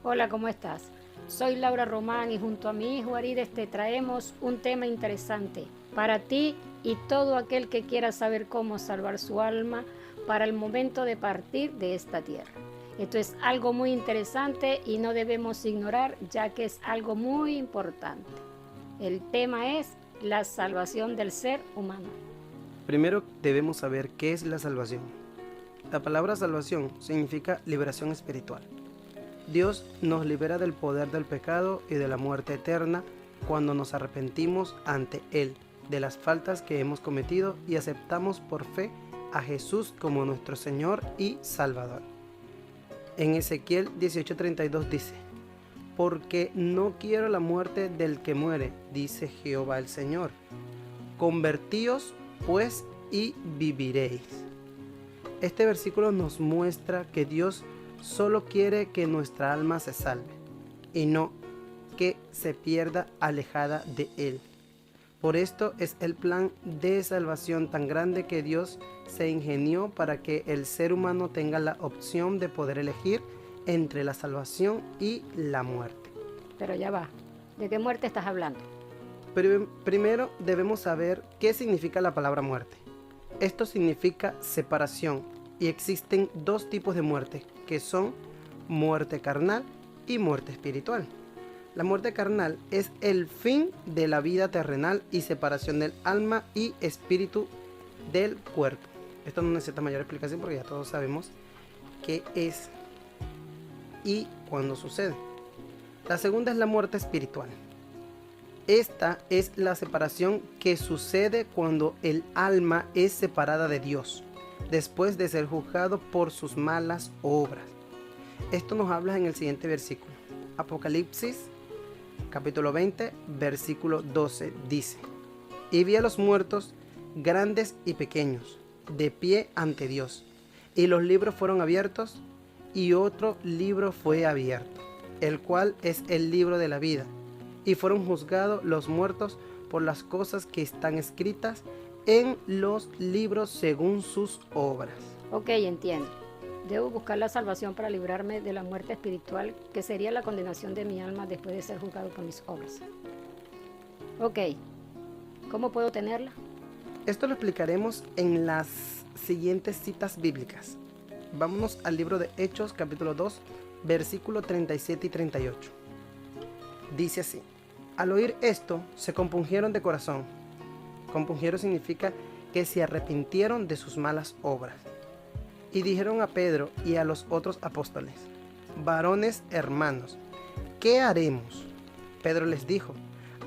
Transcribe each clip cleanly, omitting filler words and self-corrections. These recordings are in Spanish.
Hola, ¿cómo estás? Soy Laura Román y junto a mi hijo Arides te traemos un tema interesante para ti y todo aquel que quiera saber cómo salvar su alma para el momento de partir de esta tierra. Esto es algo muy interesante y no debemos ignorar, ya que es algo muy importante. El tema es la salvación del ser humano. Primero debemos saber qué es la salvación. La palabra salvación significa liberación espiritual. Dios nos libera del poder del pecado y de la muerte eterna cuando nos arrepentimos ante Él de las faltas que hemos cometido y aceptamos por fe a Jesús como nuestro Señor y Salvador. En Ezequiel 18:32 dice: porque no quiero la muerte del que muere, dice Jehová el Señor. Convertíos pues y viviréis. Este versículo nos muestra que Dios solo quiere que nuestra alma se salve y no que se pierda alejada de Él. Por esto es el plan de salvación tan grande que Dios se ingenió para que el ser humano tenga la opción de poder elegir entre la salvación y la muerte. Pero ya va, ¿de qué muerte estás hablando? Primero debemos saber qué significa la palabra muerte. Esto significa separación y existen dos tipos de muerte, que son muerte carnal y muerte espiritual. La muerte carnal es el fin de la vida terrenal y separación del alma y espíritu del cuerpo. Esto no necesita mayor explicación porque ya todos sabemos qué es y cuándo sucede. La segunda es la muerte espiritual. Esta es la separación que sucede cuando el alma es separada de Dios, después de ser juzgado por sus malas obras. Esto nos habla en el siguiente versículo. Apocalipsis, capítulo 20, versículo 12, dice: y vi a los muertos, grandes y pequeños, de pie ante Dios, y los libros fueron abiertos, y otro libro fue abierto, el cual es el libro de la vida. Y fueron juzgados los muertos por las cosas que están escritas en los libros según sus obras. Ok, entiendo. Debo buscar la salvación para librarme de la muerte espiritual, que sería la condenación de mi alma después de ser juzgado por mis obras. Ok, ¿cómo puedo tenerla? Esto lo explicaremos en las siguientes citas bíblicas. Vámonos al libro de Hechos, capítulo 2, versículo 37 y 38. Dice así: al oír esto, se compungieron de corazón. Compungieron significa que se arrepintieron de sus malas obras. Y dijeron a Pedro y a los otros apóstoles: varones hermanos, ¿qué haremos? Pedro les dijo: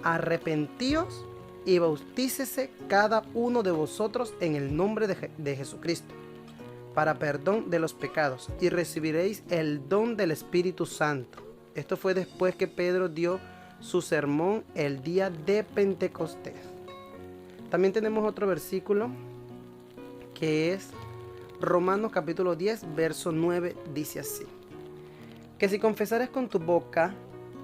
arrepentíos y bautícese cada uno de vosotros en el nombre de Jesucristo, para perdón de los pecados, y recibiréis el don del Espíritu Santo. Esto fue después que Pedro dio su sermón el día de Pentecostés. También tenemos otro versículo que es Romanos capítulo 10, verso 9, dice así: que si confesares con tu boca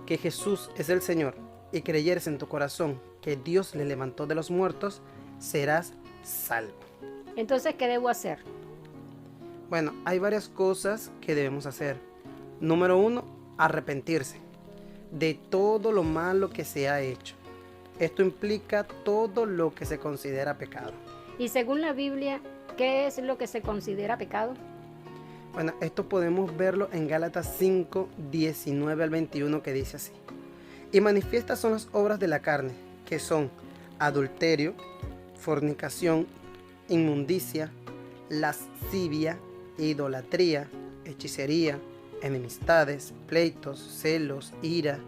que Jesús es el Señor y creyeres en tu corazón que Dios le levantó de los muertos, serás salvo. Entonces, ¿qué debo hacer? Bueno, hay varias cosas que debemos hacer. Número 1, arrepentirse de todo lo malo que se ha hecho. Esto implica todo lo que se considera pecado. Y según la Biblia, ¿qué es lo que se considera pecado? Bueno, esto podemos verlo en Gálatas 5, 19 al 21, que dice así: y manifiestas son las obras de la carne, que son adulterio, fornicación, inmundicia, lascivia, idolatría, hechicería, enemistades, pleitos, celos, ira,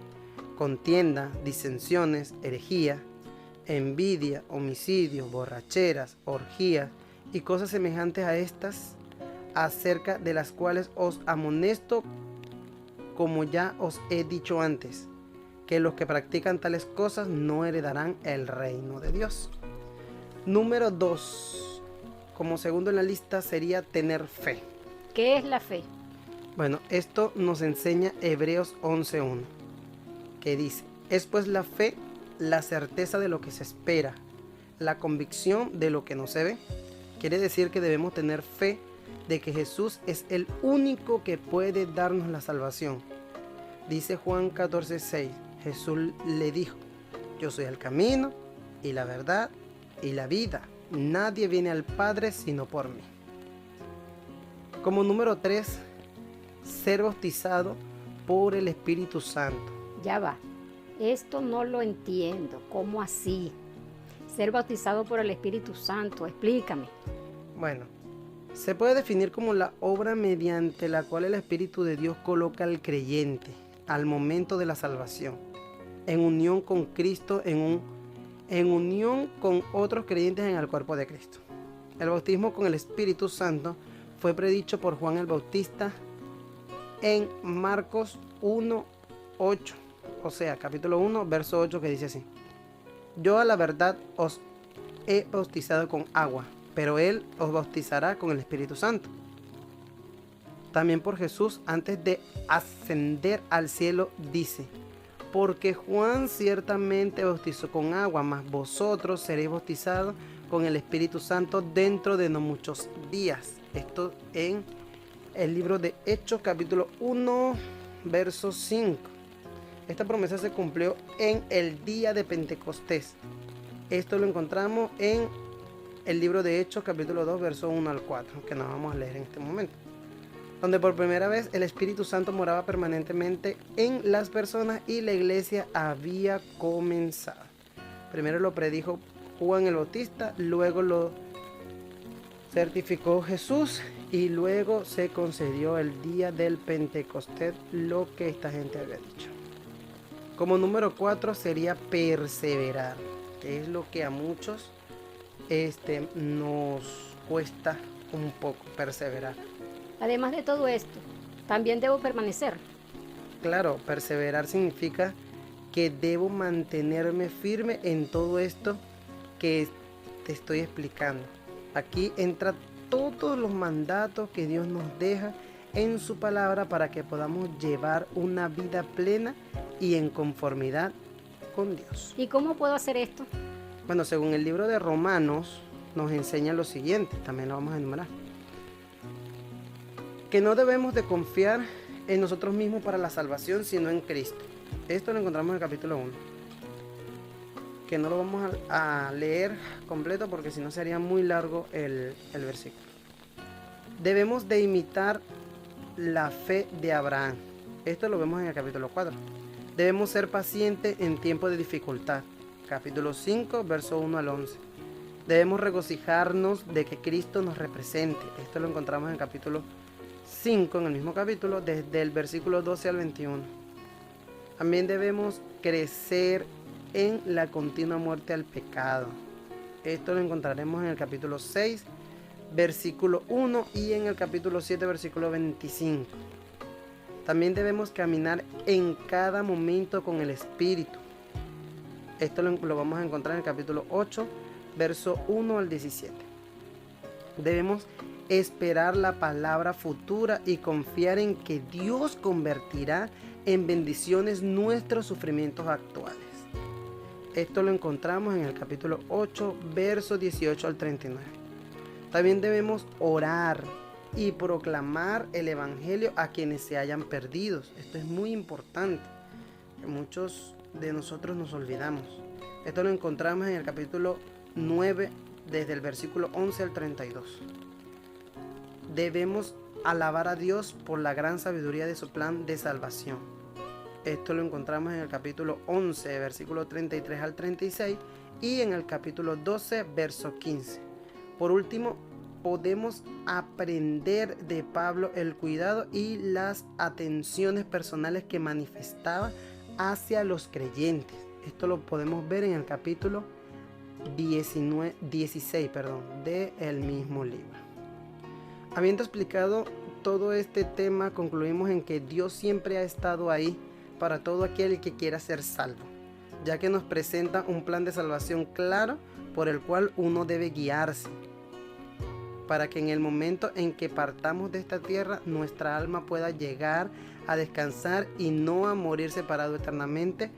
contienda, disensiones, herejía, envidia, homicidio, borracheras, orgías y cosas semejantes a estas, acerca de las cuales os amonesto, como ya os he dicho antes, que los que practican tales cosas no heredarán el reino de Dios. Número 2, como segundo en la lista, sería tener fe. ¿Qué es la fe? Bueno, esto nos enseña Hebreos 11:1, que dice: es pues la fe la certeza de lo que se espera, la convicción de lo que no se ve. Quiere decir que debemos tener fe de que Jesús es el único que puede darnos la salvación. Dice Juan 14:6, Jesús le dijo, yo soy el camino y la verdad y la vida. Nadie viene al Padre sino por mí. Como número 3, ser bautizado por el Espíritu Santo. Ya va. Esto no lo entiendo. ¿Cómo así? Ser bautizado por el Espíritu Santo. Explícame. Bueno, se puede definir como la obra mediante la cual el Espíritu de Dios coloca al creyente al momento de la salvación, en unión con Cristo, en unión con otros creyentes en el cuerpo de Cristo. El bautismo con el Espíritu Santo fue predicho por Juan el Bautista en Marcos 1:8, o sea, capítulo 1, verso 8, que dice así: yo a la verdad os he bautizado con agua, pero él os bautizará con el Espíritu Santo. También por Jesús, antes de ascender al cielo, dice: porque Juan ciertamente bautizó con agua, mas vosotros seréis bautizados con el Espíritu Santo dentro de no muchos días. Esto en el libro de Hechos, capítulo 1, verso 5. Esta promesa se cumplió en el día de Pentecostés. Esto lo encontramos en el libro de Hechos, capítulo 2, verso 1 al 4, que nos vamos a leer en este momento, donde por primera vez el Espíritu Santo moraba permanentemente en las personas y la iglesia había comenzado. Primero lo predijo Juan el Bautista, luego lo certificó Jesús y luego se concedió el día del Pentecostés lo que esta gente había dicho. Como número 4 sería perseverar, que es lo que a muchos nos cuesta un poco perseverar. Además de todo esto, también debo permanecer. Claro, perseverar significa que debo mantenerme firme en todo esto que te estoy explicando. Aquí entra todos los mandatos que Dios nos deja en su palabra para que podamos llevar una vida plena y en conformidad con Dios. ¿Y cómo puedo hacer esto? Bueno, según el libro de Romanos nos enseña lo siguiente, también lo vamos a enumerar: que no debemos de confiar en nosotros mismos para la salvación, sino en Cristo. Esto lo encontramos en el capítulo 1, que no lo vamos a leer completo porque si no sería muy largo el versículo. Debemos de imitar la fe de Abraham. Esto lo vemos en el capítulo 4. Debemos ser pacientes en tiempo de dificultad. Capítulo 5, verso 1 al 11. Debemos regocijarnos de que Cristo nos represente. Esto lo encontramos en el capítulo 5, en el mismo capítulo, desde el versículo 12 al 21. También debemos crecer en la continua muerte al pecado. Esto lo encontraremos en el capítulo 6, versículo 1 y en el capítulo 7, versículo 25. También debemos caminar en cada momento con el Espíritu. Esto lo vamos a encontrar en el capítulo 8, verso 1 al 17. Debemos esperar la palabra futura y confiar en que Dios convertirá en bendiciones nuestros sufrimientos actuales. Esto lo encontramos en el capítulo 8, verso 18 al 39. También debemos orar y proclamar el evangelio a quienes se hayan perdidos. Esto es muy importante, que muchos de nosotros nos olvidamos. Esto lo encontramos en el capítulo 9, desde el versículo 11 al 32. Debemos alabar a Dios por la gran sabiduría de su plan de salvación. Esto lo encontramos en el capítulo 11, versículo 33 al 36 y en el capítulo 12, verso 15. Por último, podemos aprender de Pablo el cuidado y las atenciones personales que manifestaba hacia los creyentes. Esto lo podemos ver en el capítulo 16 del mismo libro. Habiendo explicado todo este tema, concluimos en que Dios siempre ha estado ahí para todo aquel que quiera ser salvo, ya que nos presenta un plan de salvación claro por el cual uno debe guiarse, para que en el momento en que partamos de esta tierra, nuestra alma pueda llegar a descansar y no a morir separado eternamente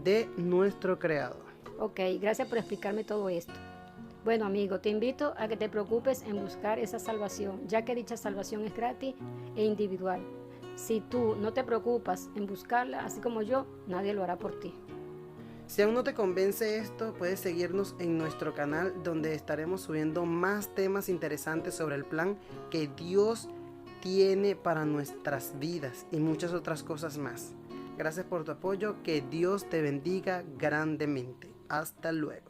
de nuestro Creador. Ok, gracias por explicarme todo esto. Bueno, amigo, te invito a que te preocupes en buscar esa salvación, ya que dicha salvación es gratis e individual. Si tú no te preocupas en buscarla, así como yo, nadie lo hará por ti. Si aún no te convence esto, puedes seguirnos en nuestro canal donde estaremos subiendo más temas interesantes sobre el plan que Dios tiene para nuestras vidas y muchas otras cosas más. Gracias por tu apoyo, que Dios te bendiga grandemente. Hasta luego.